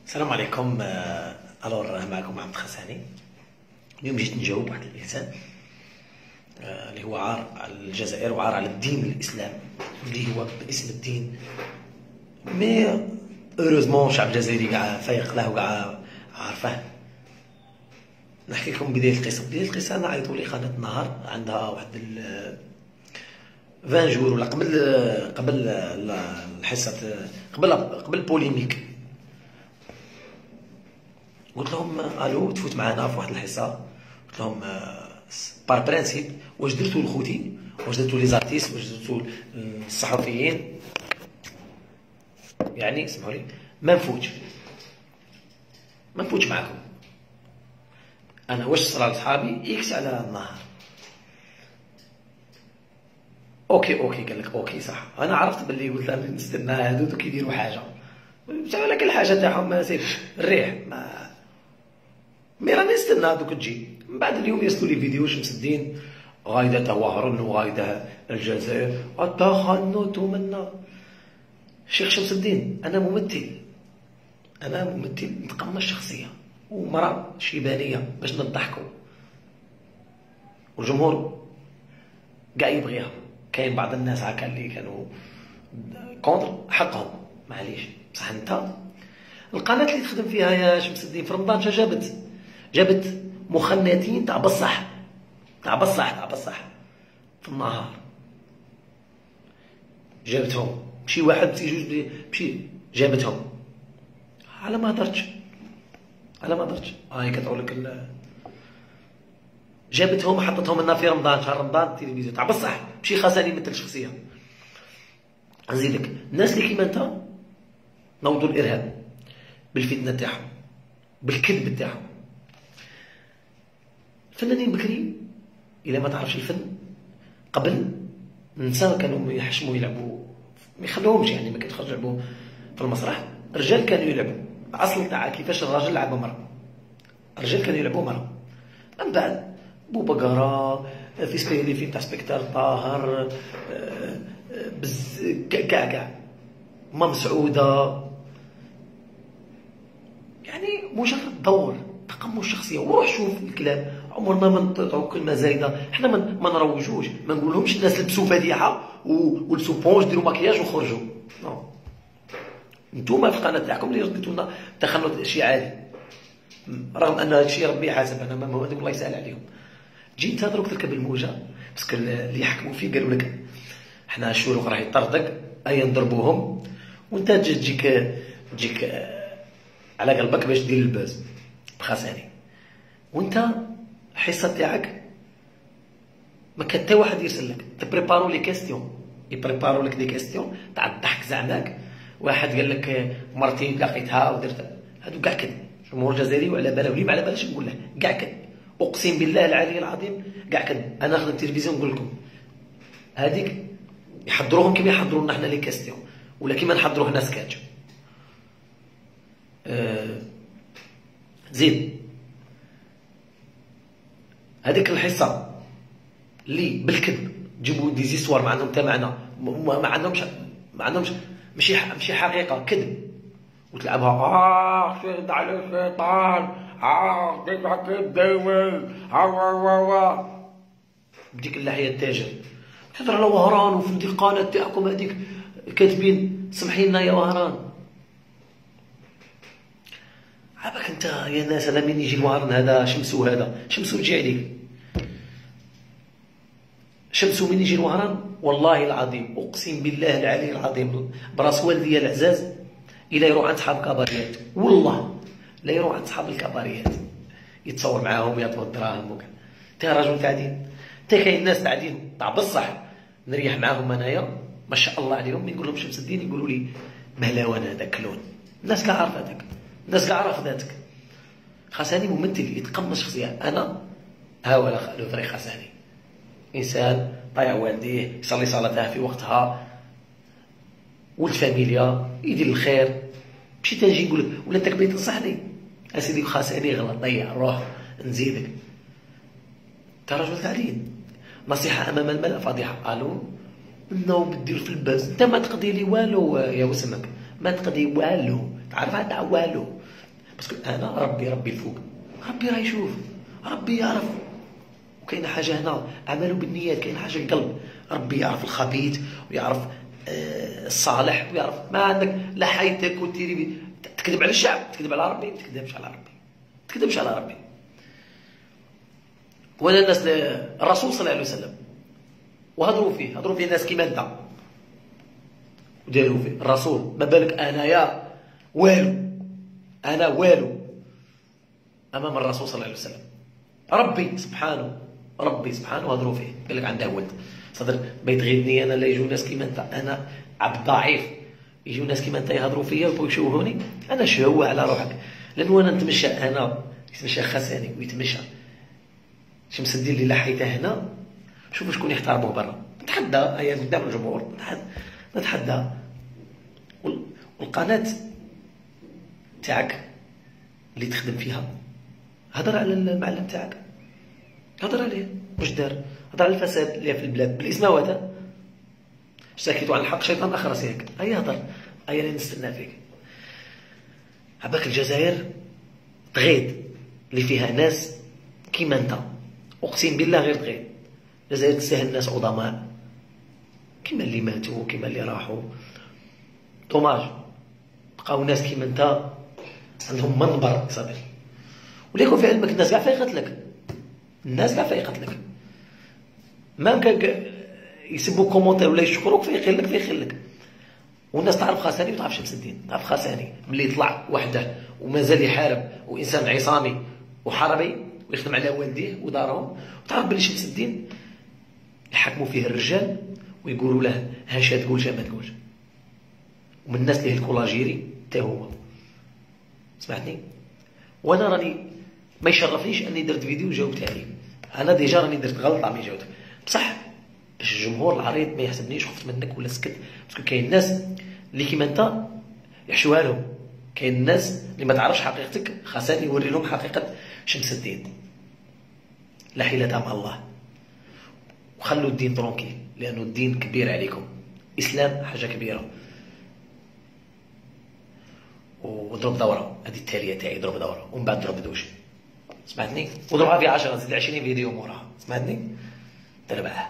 السلام عليكم. الور معكم محمد خساني. اليوم جيت نجاوب واحد الانسان اللي هو عار على الجزائر وعار على الدين الاسلام اللي هو باسم الدين. مي اوروزمون الشعب الجزائري كاع فايق له وكاع عارفه. نحكي لكم بدايه القصه. بدايه القصه انا عيطوا لي قناه النهار عندها واحد 20 جور ولا قبل الحصه قبل بوليميك. قلت لهم الو تفوت معنا في واحد الحصه. قلت لهم بار برانسيب واش درتو لخوتي، واش درتو لي زارتيست، واش درتو الصحفيين، يعني سمحوا لي ما نفوتش معكم. انا واش صرا لصحابي اكس على النهار. اوكي قال لك اوكي صح. انا عرفت باللي قلت لهم نستنى هادو كيديروا حاجه، ولكن الحاجه تاعهم ما سيرش الريح مي راني نستنى هادوك تجي. من بعد اليوم يرسلوا لي فيديو واش مسدين غايده توهرن وغايده الجزائر التخنت منا. شيخ شمس الدين انا ممثل نتقمص شخصيه ومراه شيبانيه باش نضحكوا والجمهور كاع يبغيها. كاين بعض الناس هكا اللي كانوا كونتر حقهم معليش، بصح انت القناه اللي تخدم فيها يا شمس الدين في رمضان جابت مخنثين تاع بصح في النهار. جابتهم ماشي واحد ماشي جوج ماشي جابتهم. على ما هضرتش هاي كتعول لك جابتهم حطتهم لنا في رمضان، شهر رمضان التلفزيون تاع بصح ماشي خساني يمثل شخصيه. نزيدك الناس اللي كيما انت نوضوا الارهاب بالفتنه تاعهم بالكذب تاعهم. الفنانين بكري الا ما تعرفش الفن قبل النساء كانوا يحشموا يلعبوا ما يخلوهمش، يعني ما كيدخلوش يلعبوا في المسرح. الرجال كانوا يلعبوا الاصل تاع كيفاش الراجل لعب مرة. الرجال كانوا يلعبوا مرة. من بعد بوبقرة في سبيلي فيلم تاع سبكتار طاهر كاع مام سعودة، يعني مجرد دور تقمص الشخصيه. وروح شوف الكلام عمرنا ما نطيعوا كلمه زايده. حنا ما نروجوش، ما نقولهمش الناس لبسوا فضيحه ولبسوا بونج ديروا مكياج وخرجوا. نو نتوما في القناه تاعكم اللي رديتوا لنا تخلط شيء عادي، رغم ان هذا الشيء ربي حاسب. انا ما هذوك الله يسهل عليهم. تجي انت دروك تركب الموجه باسكو اللي يحكموا فيه قالوا لك حنا الشروق راه يطردك ايا نضربوهم وانت تجيك على قلبك باش دير الباز بخساني. وانت الحصه تاعك ما كان حتى واحد يرسل لك تبريبارو لي كيستيون، يبريبارو لك دي كيستيون تاع الضحك زعماك. واحد قال لك مرتي لقيتها ودرت هادو كاع كذب. الجمهور الجزائري وعلى باله ولي ما على بالهش نقول له كاع كذب. اقسم بالله العلي العظيم كاع كذب. انا خدمت التلفزيون نقول لكم هذيك يحضروهم كيما يحضروا لنا حنا لي كيستيون ولا كيما نحضروا حنا سكاتش. زيد هذيك الحصه اللي بالكذب جيبوا دي زيستوار ما عندهم حتى معنى، ما عندهمش ماشي حقيقه، كذب وتلعبها شد على الشيطان كيف حكيت دايما بديك اللحيه التاجر تهضر على وهران. وفي ديك القناه تاعكم هذيك كاتبين سمحي لنا يا وهران. عابك انت يا ناس. انا من يجي الوهران هذا شمسو، هذا شمسو تجي عليك شمسو. من يجي الوهران والله العظيم اقسم بالله العلي العظيم براس والدي العزاز الى يروح عند صحاب كباريات، والله لا يروح عند صحاب الكباريات يتصور معاهم ويعطوا الدراهم وكذا. تا راجل قاعدين تا كاين ناس قاعدين تاع بصح نريح معاهم انايا ما شاء الله عليهم. من نقول لهم شمس الدين يقولوا لي مهلاوان هذاك كلون. الناس كاع عارفه هذاك، الناس كاع عارفه ذاتك. خساني ممثل يتقمص شخصيه. انا ها ولا لو طريق خساني انسان طايع والديه يصلي صلاتها في وقتها ولد فاميليا يدير الخير. ماشي تنجي نقول لك ولا انت كبير تنصحني اسيدي خاساني غلط ضيع روح نزيدك. انت راجل تعليم نصيحه امام الملأ فضيحه. الو منو بتدير في الباز انت ما تقضي لي والو يا وسمك ما تقدي والو، تعرف عندها والو، باسكو انا ربي الفوق، ربي راه يشوف، ربي يعرف. وكاينه حاجه هنا، اعملوا بالنيات، كاينه حاجه القلب، ربي يعرف الخبيث ويعرف الصالح، ويعرف ما عندك لا حيتك وتيري تكذب على الشعب، تكذب على ربي، ما تكذبش على ربي، ما تكذبش على ربي. ولا الناس الرسول صلى الله عليه وسلم وهضروا فيه ناس كيما انت وداروا فيه الرسول، ما بالك انايا والو، انا والو امام الرسول صلى الله عليه وسلم. ربي سبحانه هضروا فيه، قال لك عنده ولد صدر بيت غيرني انا، لا يجوا ناس كيما انت، انا عبد ضعيف، يجوا ناس كيما انت يهضروا فيا ويبغوا يشوهوني، انا شهوه على روحك، لانه انا نتمشى، انا يتمشى خساني ويتمشى شمس الدين اللي لحيته هنا، شوفوا شكون يحترموه برا، نتحدى هيا قدام الجمهور، نتحدى. والقناه تاعك اللي تخدم فيها هضر على المعلم تاعك، هضر عليه واش دار، هضر على الفساد اللي في البلاد بالاسماوات، اشتكيتوا عن الحق شيطان اخرس ياك، هيا هضر، هيا اللي نستنى فيك. عباك الجزائر تغيد اللي فيها ناس كيما انت، اقسم بالله غير تغيد. الجزائر تستاهل ناس عظماء كيما اللي ماتوا كيما اللي راحوا، دوماج بقاو ناس كيما انت عندهم منبر صدر، وليكن في علمك الناس كاع فايقت لك، الناس كاع فايقت لك، ما كان يسبوا كومونتير ولا يشكروك فيقل لك. والناس تعرف خاساني وتعرف شمس الدين، تعرف خاساني ملي طلع وحده ومازال يحارب، وانسان عصامي وحربي ويخدم على والديه ودارهم، وتعرف بلي شمس الدين يحكموا فيه الرجال ويقولوا له هاش تقول ما تقولش، ومن الناس اللي هلكوا لاجيري حتى هو، سمعتني؟ وانا راني ما يشرفنيش اني درت فيديو جاوبت عليه، انا ديجا راني درت غلطه ملي جاوبت، بصح باش الجمهور العريض ما يحسبنيش خفت منك ولا سكت، باسكو كاين الناس اللي كيما انت يحشوها لهم، كاين الناس اللي ما تعرفش حقيقتك، خاصني يوري لهم حقيقه شمس الدين. لا حيلة مع الله، وخلوا الدين ترونكيل، لانه الدين كبير عليكم، اسلام حاجه كبيره. وضرب دوره، هذه التاليه تاعي، ضرب دوره ومن بعد ضرب دوش، سمعتني؟ وضربها في 10 زيد 20 فيديو موراها، سمعتني؟ تربح.